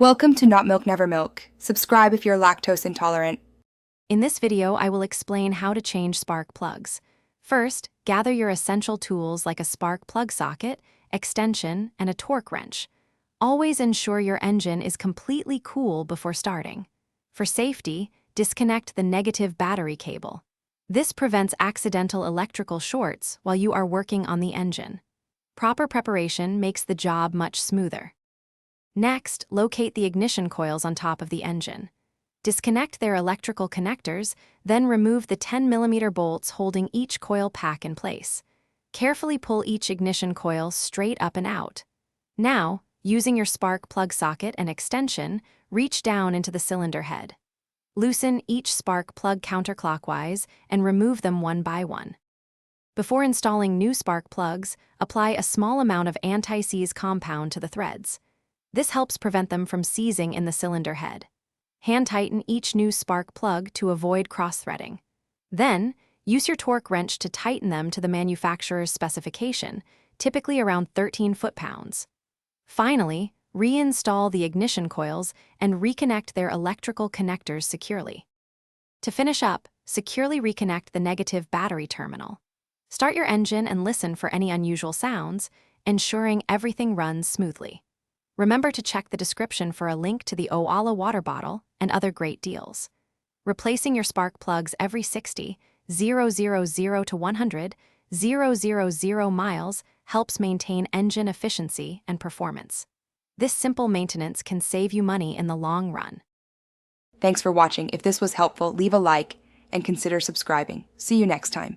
Welcome to Not Milk Never Milk. Subscribe if you're lactose intolerant. In this video, I will explain how to change spark plugs. First, gather your essential tools like a spark plug socket, extension, and a torque wrench. Always ensure your engine is completely cool before starting. For safety, disconnect the negative battery cable. This prevents accidental electrical shorts while you are working on the engine. Proper preparation makes the job much smoother. Next, locate the ignition coils on top of the engine. Disconnect their electrical connectors, then remove the 10mm bolts holding each coil pack in place. Carefully pull each ignition coil straight up and out. Now, using your spark plug socket and extension, reach down into the cylinder head. Loosen each spark plug counterclockwise and remove them one by one. Before installing new spark plugs, apply a small amount of anti-seize compound to the threads. This helps prevent them from seizing in the cylinder head. Hand tighten each new spark plug to avoid cross-threading. Then, use your torque wrench to tighten them to the manufacturer's specification, typically around 13 foot-pounds. Finally, reinstall the ignition coils and reconnect their electrical connectors securely. To finish up, securely reconnect the negative battery terminal. Start your engine and listen for any unusual sounds, ensuring everything runs smoothly. Remember to check the description for a link to the Oala water bottle and other great deals. Replacing your spark plugs every 60, 000 to 100, 000 miles helps maintain engine efficiency and performance. This simple maintenance can save you money in the long run. Thanks for watching. If this was helpful, leave a like and consider subscribing. See you next time.